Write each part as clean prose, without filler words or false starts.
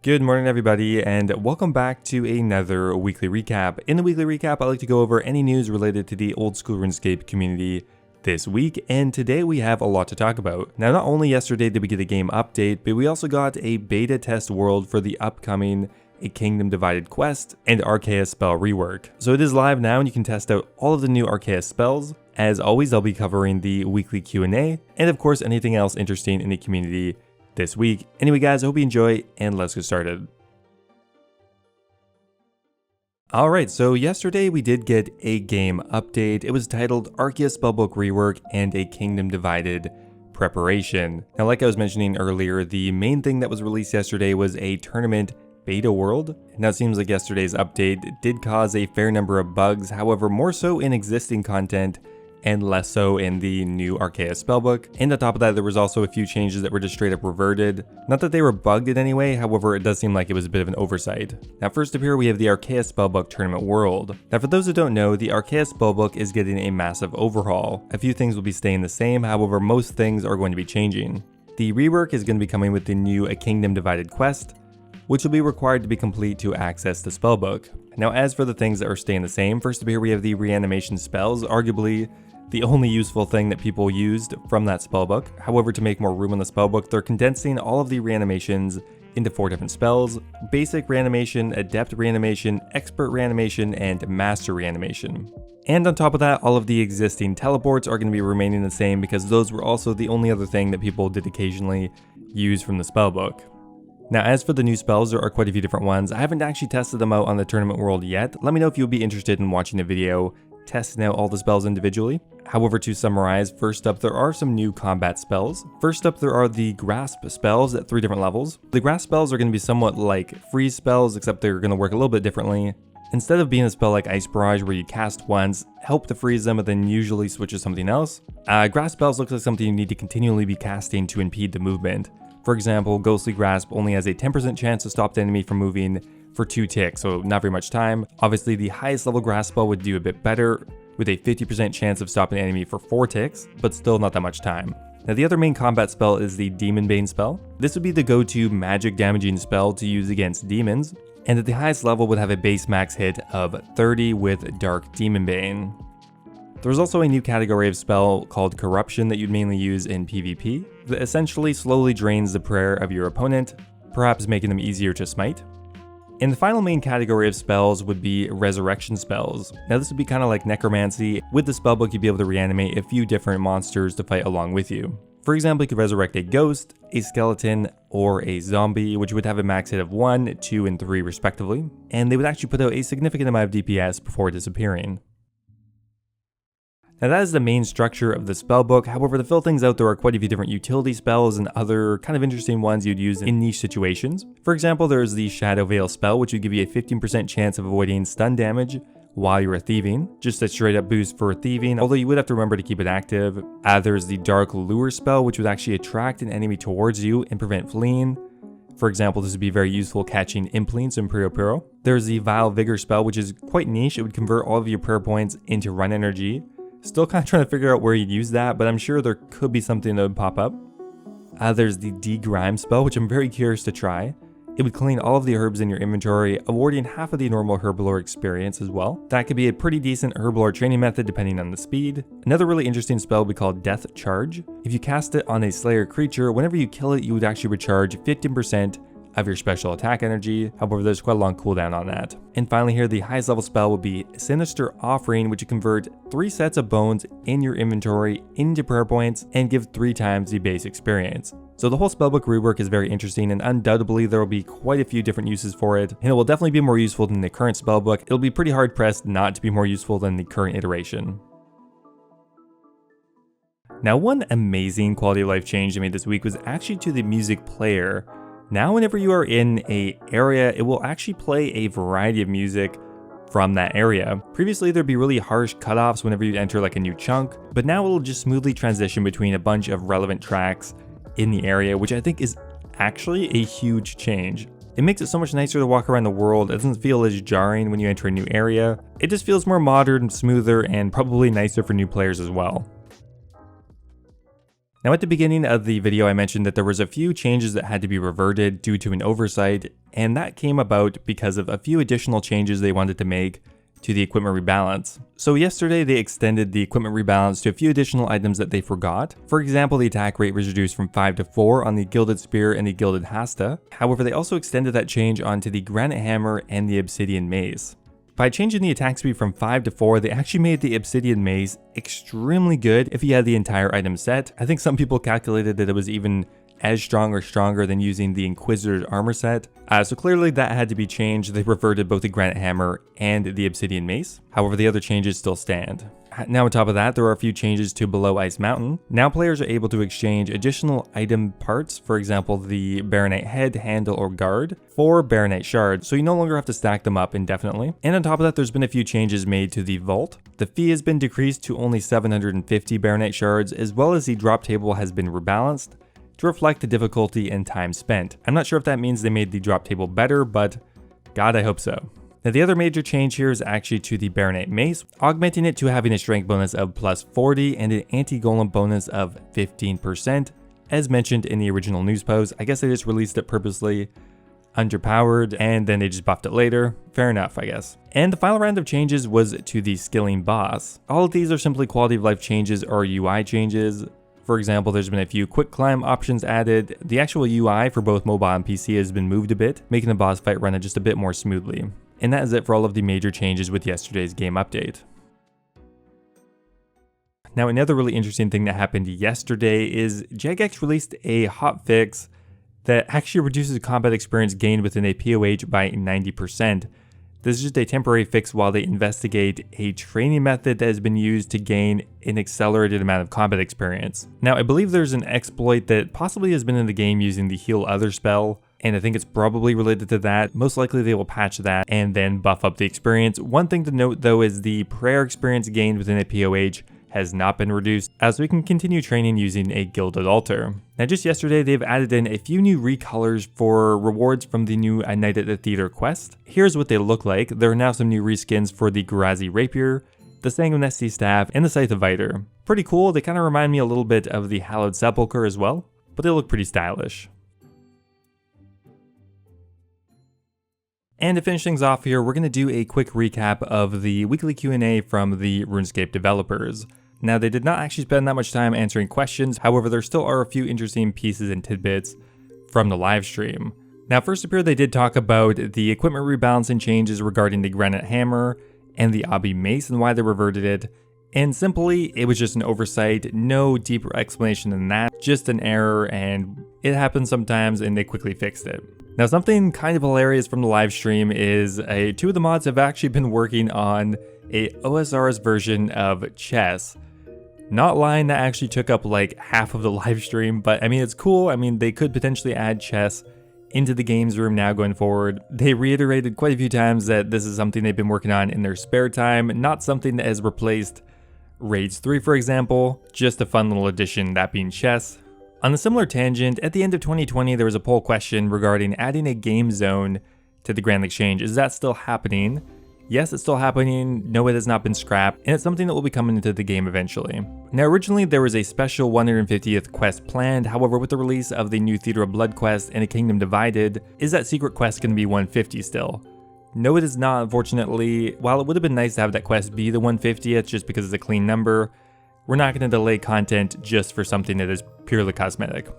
Good morning everybody and welcome back to another weekly recap. In the weekly recap, I like to go over any news related to the old school RuneScape community this week, and today we have a lot to talk about. Now, not only yesterday did we get a game update, but we also got a beta test world for the upcoming A Kingdom Divided quest and Archaea spell rework. So it is live now and you can test out all of the new Archaea spells. As always, I'll be covering the weekly Q&A and of course anything else interesting in the community this week. Anyway guys, I hope you enjoy and let's get started. Alright, so yesterday we did get a game update. It was titled Archaea Spellbook Rework and A Kingdom Divided Preparation. Now, like I was mentioning earlier, the main thing that was released yesterday was a tournament beta world. Now it seems like yesterday's update did cause a fair number of bugs, however more so in existing content and less so in the new Archaea Spellbook. And on top of that, there was also a few changes that were just straight up reverted. Not that they were bugged in any way, however it does seem like it was a bit of an oversight. Now first up here we have the Archaea Spellbook Tournament World. Now for those who don't know, the Archaea Spellbook is getting a massive overhaul. A few things will be staying the same, however most things are going to be changing. The rework is going to be coming with the new A Kingdom Divided quest, which will be required to be complete to access the spellbook. Now as for the things that are staying the same, first up here we have the Reanimation Spells, arguably the only useful thing that people used from that spellbook. However, to make more room on the spellbook, they're condensing all of the reanimations into 4 different spells: Basic Reanimation, Adept Reanimation, Expert Reanimation, and Master Reanimation. And on top of that, all of the existing teleports are going to be remaining the same because those were also the only other thing that people did occasionally use from the spellbook. Now as for the new spells, there are quite a few different ones. I haven't actually tested them out on the tournament world yet. Let me know if you'll be interested in watching a video testing out all the spells individually. However, to summarize, first up there are some new combat spells. First up there are the grasp spells at 3 different levels. The grasp spells are going to be somewhat like freeze spells, except they're going to work a little bit differently. Instead of being a spell like Ice Barrage where you cast once, help to freeze them, and then usually switch to something else, grasp spells look like something you need to continually be casting to impede the movement. For example, Ghostly Grasp only has a 10% chance to stop the enemy from moving for 2 ticks, so not very much time. Obviously, the highest level grasp spell would do a bit better, with a 50% chance of stopping the enemy for 4 ticks, but still not that much time. Now the other main combat spell is the Demon Bane spell. This would be the go-to magic damaging spell to use against demons, and at the highest level would have a base max hit of 30 with Dark Demon Bane. There's also a new category of spell called Corruption that you'd mainly use in PvP, that essentially slowly drains the prayer of your opponent, perhaps making them easier to smite. And the final main category of spells would be Resurrection spells. Now this would be kind of like Necromancy. With the spellbook you'd be able to reanimate a few different monsters to fight along with you. For example, you could resurrect a ghost, a skeleton, or a zombie, which would have a max hit of 1, 2, and 3 respectively, and they would actually put out a significant amount of DPS before disappearing. Now that is the main structure of the spellbook. However, to fill things out, there are quite a few different utility spells and other kind of interesting ones you'd use in niche situations. For example, there's the Shadow Veil spell, which would give you a 15% chance of avoiding stun damage while you're thieving. Just a straight up boost for thieving, although you would have to remember to keep it active. There's the Dark Lure spell, which would actually attract an enemy towards you and prevent fleeing. For example, this would be very useful catching Implants in Prayre. There's the Vile Vigor spell, which is quite niche. It would convert all of your prayer points into run energy. Still kind of trying to figure out where you'd use that, but I'm sure there could be something that would pop up. There's the Degrime spell, which I'm very curious to try. It would clean all of the herbs in your inventory, awarding half of the normal herblore experience as well. That could be a pretty decent herblore training method depending on the speed. Another really interesting spell would be called Death Charge. If you cast it on a Slayer creature, whenever you kill it, you would actually recharge 15% of your special attack energy. However, there's quite a long cooldown on that. And finally here, the highest level spell would be Sinister Offering, which would convert 3 sets of bones in your inventory into prayer points and give 3 times the base experience. So the whole spellbook rework is very interesting, and undoubtedly there will be quite a few different uses for it, and it will definitely be more useful than the current spellbook. It'll be pretty hard pressed not to be more useful than the current iteration. Now one amazing quality of life change they made this week was actually to the music player. Now whenever you are in an area, it will actually play a variety of music from that area. Previously there'd be really harsh cutoffs whenever you enter like a new chunk, but now it'll just smoothly transition between a bunch of relevant tracks in the area, which I think is actually a huge change. It makes it so much nicer to walk around the world. It doesn't feel as jarring when you enter a new area. It just feels more modern, smoother, and probably nicer for new players as well. Now at the beginning of the video I mentioned that there was a few changes that had to be reverted due to an oversight, and that came about because of a few additional changes they wanted to make to the equipment rebalance. So yesterday they extended the equipment rebalance to a few additional items that they forgot. For example, the attack rate was reduced from 5 to 4 on the Gilded Spear and the Gilded Hasta. However, they also extended that change onto the Granite Hammer and the Obsidian Mace. By changing the attack speed from 5 to 4, they actually made the Obsidian Mace extremely good if you had the entire item set. I think some people calculated that it was even as strong or stronger than using the Inquisitor's armor set. So clearly that had to be changed. They reverted both the Granite Hammer and the Obsidian Mace. However, the other changes still stand. Now on top of that, there are a few changes to Below Ice Mountain. Now players are able to exchange additional item parts, for example the Baronet head, handle, or guard, for Baronet shards, so you no longer have to stack them up indefinitely. And on top of that, there's been a few changes made to the vault. The fee has been decreased to only 750 Baronet shards, as well as the drop table has been rebalanced to reflect the difficulty and time spent. I'm not sure if that means they made the drop table better, but God, I hope so. Now the other major change here is actually to the Baronet Mace, augmenting it to having a strength bonus of plus 40 and an anti-golem bonus of 15%, as mentioned in the original news post. I guess they just released it purposely underpowered and then they just buffed it later. Fair enough, I guess. And the final round of changes was to the skilling boss. All of these are simply quality of life changes or UI changes. For example, there's been a few quick climb options added. The actual UI for both mobile and PC has been moved a bit, making the boss fight run just a bit more smoothly. And that is it for all of the major changes with yesterday's game update. Now another really interesting thing that happened yesterday is Jagex released a hotfix that actually reduces combat experience gained within a POH by 90%. This is just a temporary fix while they investigate a training method that has been used to gain an accelerated amount of combat experience. Now I believe there's an exploit that possibly has been in the game using the Heal Other spell, and I think it's probably related to that. Most likely they will patch that and then buff up the experience. One thing to note though is the Prayre experience gained within a POH has not been reduced, as we can continue training using a Gilded Altar. Now just yesterday they've added in a few new recolors for rewards from the new A Night at the Theater quest. Here's what they look like. There are now some new reskins for the Garazi Rapier, the Sanguinesti Staff, and the Scythe of Viter. Pretty cool. They kind of remind me a little bit of the Hallowed Sepulchre as well, but they look pretty stylish. And to finish things off here, we're going to do a quick recap of the weekly Q&A from the RuneScape developers. Now, they did not actually spend that much time answering questions, however, there still are a few interesting pieces and tidbits from the live stream. Now, first up here, they did talk about the equipment rebalancing changes regarding the Granite Hammer and the Obby Mace and why they reverted it. And simply, it was just an oversight, no deeper explanation than that, just an error, and it happens sometimes and they quickly fixed it. Now, something kind of hilarious from the live stream is two of the mods have actually been working on a OSRS version of chess. Not lying, that actually took up like half of the live stream, but I mean, it's cool. I mean, they could potentially add chess into the games room now going forward. They reiterated quite a few times that this is something they've been working on in their spare time, not something that has replaced Raids 3, for example, just a fun little addition, that being chess. On a similar tangent, at the end of 2020, there was a poll question regarding adding a game zone to the Grand Exchange. Is that still happening? Yes, it's still happening. No, it has not been scrapped, and it's something that will be coming into the game eventually. Now, originally there was a special 150th quest planned. However, with the release of the new Theater of Blood quest and A Kingdom Divided, is that secret quest going to be 150 still? No, it is not, unfortunately. While it would have been nice to have that quest be the 150th just because it's a clean number, we're not going to delay content just for something that is purely cosmetic.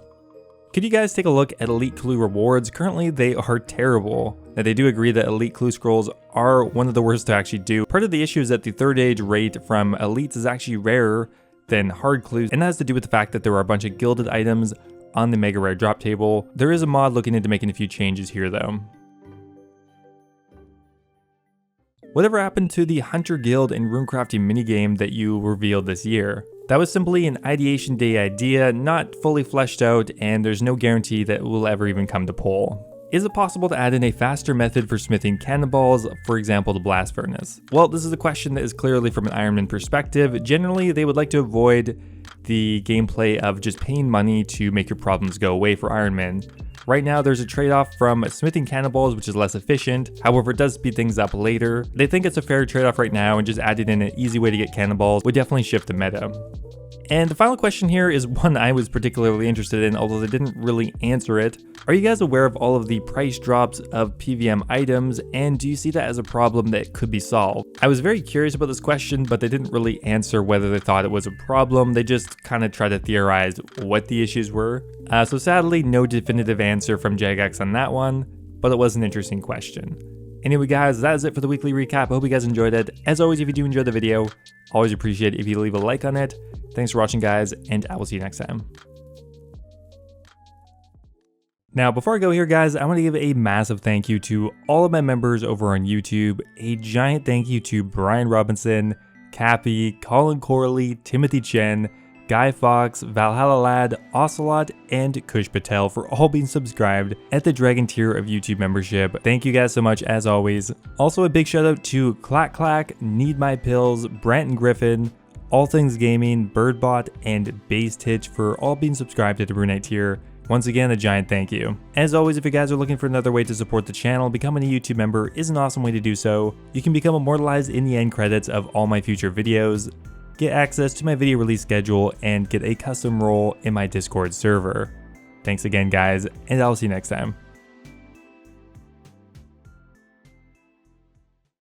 Could you guys take a look at Elite Clue rewards? Currently, they are terrible. Now, they do agree that Elite Clue scrolls are one of the worst to actually do. Part of the issue is that the third age rate from Elites is actually rarer than hard clues, and that has to do with the fact that there are a bunch of gilded items on the mega rare drop table. There is a mod looking into making a few changes here though. Whatever happened to the Hunter Guild and runecrafting minigame that you revealed this year? That was simply an ideation day idea, not fully fleshed out, and there's no guarantee that it will ever even come to poll. Is it possible to add in a faster method for smithing cannonballs, for example the blast furnace? Well, this is a question that is clearly from an Ironman perspective. Generally, they would like to avoid the gameplay of just paying money to make your problems go away for Ironman. Right now, there's a trade-off from smithing cannonballs, which is less efficient. However, it does speed things up later. They think it's a fair trade-off right now, and just adding in an easy way to get cannonballs would definitely shift the meta. And the final question here is one I was particularly interested in, although they didn't really answer it. Are you guys aware of all of the price drops of PVM items, and do you see that as a problem that could be solved? I was very curious about this question, but they didn't really answer whether they thought it was a problem. They just kind of tried to theorize what the issues were. So sadly, no definitive answer from Jagex on that one, but it was an interesting question. Anyway guys, that is it for the weekly recap. I hope you guys enjoyed it. As always, if you do enjoy the video, always appreciate it if you leave a like on it. Thanks for watching guys, and I will see you next time. Now, before I go here guys, I want to give a massive thank you to all of my members over on YouTube. A giant thank you to Brian Robinson, Cappy, Colin Corley, Timothy Chen, Guy Fox, Valhalla Lad, Ocelot, and Kush Patel for all being subscribed at the Dragon tier of YouTube membership. Thank you guys so much as always. Also a big shout out to Clack Clack, Need My Pills, Branton Griffin, All Things Gaming, Birdbot, and Base Titch for all being subscribed to the Baronet tier. Once again, a giant thank you. As always, if you guys are looking for another way to support the channel, becoming a YouTube member is an awesome way to do so. You can become immortalized in the end credits of all my future videos, get access to my video release schedule, and get a custom role in my Discord server. Thanks again guys, and I'll see you next time.